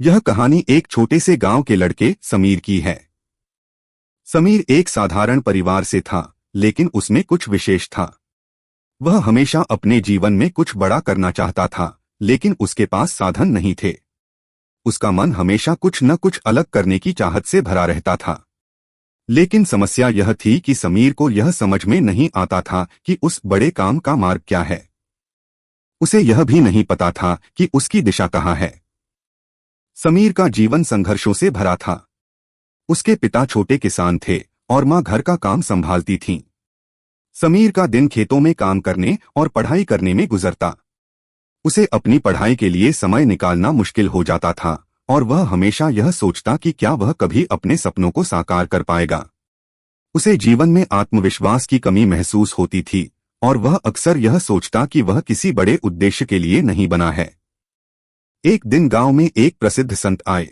यह कहानी एक छोटे से गांव के लड़के समीर की है। समीर एक साधारण परिवार से था, लेकिन उसमें कुछ विशेष था। वह हमेशा अपने जीवन में कुछ बड़ा करना चाहता था, लेकिन उसके पास साधन नहीं थे। उसका मन हमेशा कुछ न कुछ अलग करने की चाहत से भरा रहता था। लेकिन समस्या यह थी कि समीर को यह समझ में नहीं आता था कि उस बड़े काम का मार्ग क्या है। उसे यह भी नहीं पता था कि उसकी दिशा कहाँ है। समीर का जीवन संघर्षों से भरा था। उसके पिता छोटे किसान थे और माँ घर का काम संभालती थीं। समीर का दिन खेतों में काम करने और पढ़ाई करने में गुजरता। उसे अपनी पढ़ाई के लिए समय निकालना मुश्किल हो जाता था और वह हमेशा यह सोचता कि क्या वह कभी अपने सपनों को साकार कर पाएगा। उसे जीवन में आत्मविश्वास की कमी महसूस होती थी और वह अक्सर यह सोचता कि वह किसी बड़े उद्देश्य के लिए नहीं बना है। एक दिन गांव में एक प्रसिद्ध संत आए।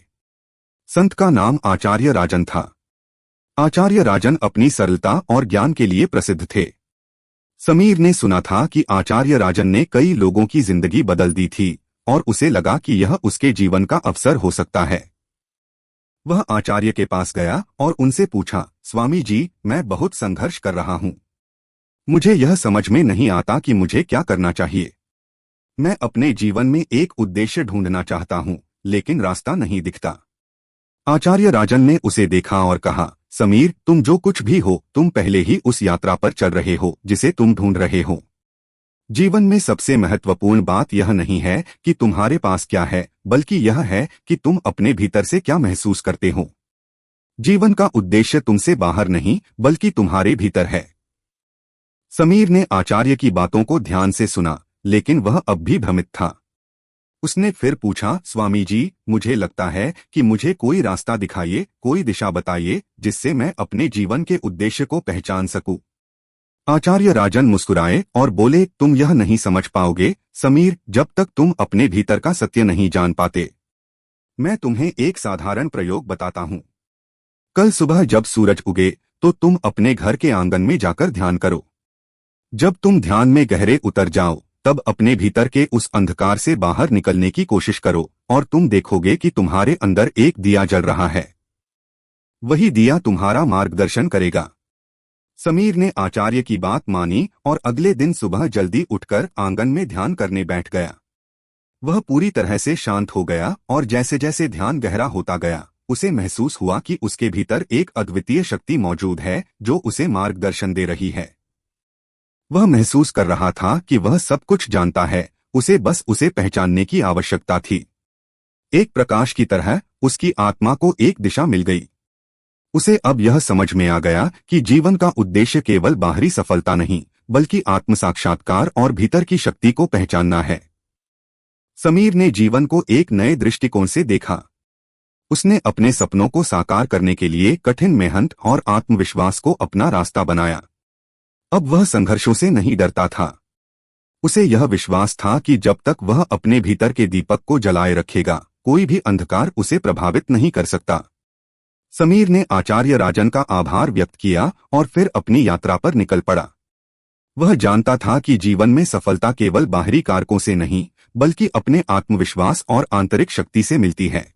संत का नाम आचार्य राजन था। आचार्य राजन अपनी सरलता और ज्ञान के लिए प्रसिद्ध थे। समीर ने सुना था कि आचार्य राजन ने कई लोगों की जिंदगी बदल दी थी और उसे लगा कि यह उसके जीवन का अवसर हो सकता है। वह आचार्य के पास गया और उनसे पूछा, स्वामी जी, मैं बहुत संघर्ष कर रहा हूँ। मुझे यह समझ में नहीं आता कि मुझे क्या करना चाहिए। मैं अपने जीवन में एक उद्देश्य ढूंढना चाहता हूँ, लेकिन रास्ता नहीं दिखता। आचार्य राजन ने उसे देखा और कहा, समीर, तुम जो कुछ भी हो, तुम पहले ही उस यात्रा पर चल रहे हो जिसे तुम ढूंढ रहे हो। जीवन में सबसे महत्वपूर्ण बात यह नहीं है कि तुम्हारे पास क्या है, बल्कि यह है कि तुम अपने भीतर से क्या महसूस करते हो। जीवन का उद्देश्य तुमसे बाहर नहीं, बल्कि तुम्हारे भीतर है। समीर ने आचार्य की बातों को ध्यान से सुना, लेकिन वह अब भी भ्रमित था। उसने फिर पूछा, स्वामी जी, मुझे लगता है कि मुझे कोई रास्ता दिखाइए, कोई दिशा बताइए, जिससे मैं अपने जीवन के उद्देश्य को पहचान सकूं। आचार्य राजन मुस्कुराए और बोले, तुम यह नहीं समझ पाओगे समीर, जब तक तुम अपने भीतर का सत्य नहीं जान पाते। मैं तुम्हें एक साधारण प्रयोग बताता हूं। कल सुबह जब सूरज उगे तो तुम अपने घर के आंगन में जाकर ध्यान करो। जब तुम ध्यान में गहरे उतर जाओ, तब अपने भीतर के उस अंधकार से बाहर निकलने की कोशिश करो और तुम देखोगे कि तुम्हारे अंदर एक दिया जल रहा है। वही दिया तुम्हारा मार्गदर्शन करेगा। समीर ने आचार्य की बात मानी और अगले दिन सुबह जल्दी उठकर आंगन में ध्यान करने बैठ गया। वह पूरी तरह से शांत हो गया और जैसे जैसे ध्यान गहरा होता गया, उसे महसूस हुआ कि उसके भीतर एक अद्वितीय शक्ति मौजूद है जो उसे मार्गदर्शन दे रही है। वह महसूस कर रहा था कि वह सब कुछ जानता है, उसे बस उसे पहचानने की आवश्यकता थी। एक प्रकाश की तरह उसकी आत्मा को एक दिशा मिल गई। उसे अब यह समझ में आ गया कि जीवन का उद्देश्य केवल बाहरी सफलता नहीं, बल्कि आत्म साक्षात्कार और भीतर की शक्ति को पहचानना है। समीर ने जीवन को एक नए दृष्टिकोण से देखा। उसने अपने सपनों को साकार करने के लिए कठिन मेहनत और आत्मविश्वास को अपना रास्ता बनाया। अब वह संघर्षों से नहीं डरता था। उसे यह विश्वास था कि जब तक वह अपने भीतर के दीपक को जलाए रखेगा, कोई भी अंधकार उसे प्रभावित नहीं कर सकता। समीर ने आचार्य राजन का आभार व्यक्त किया और फिर अपनी यात्रा पर निकल पड़ा। वह जानता था कि जीवन में सफलता केवल बाहरी कारकों से नहीं, बल्कि अपने आत्मविश्वास और आंतरिक शक्ति से मिलती है।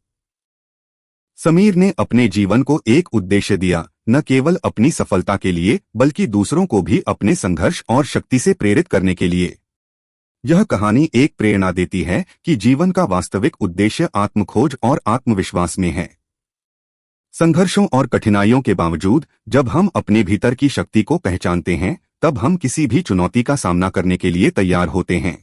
समीर ने अपने जीवन को एक उद्देश्य दिया, न केवल अपनी सफलता के लिए, बल्कि दूसरों को भी अपने संघर्ष और शक्ति से प्रेरित करने के लिए। यह कहानी एक प्रेरणा देती है कि जीवन का वास्तविक उद्देश्य आत्मखोज और आत्मविश्वास में है। संघर्षों और कठिनाइयों के बावजूद जब हम अपने भीतर की शक्ति को पहचानते हैं, तब हम किसी भी चुनौती का सामना करने के लिए तैयार होते हैं।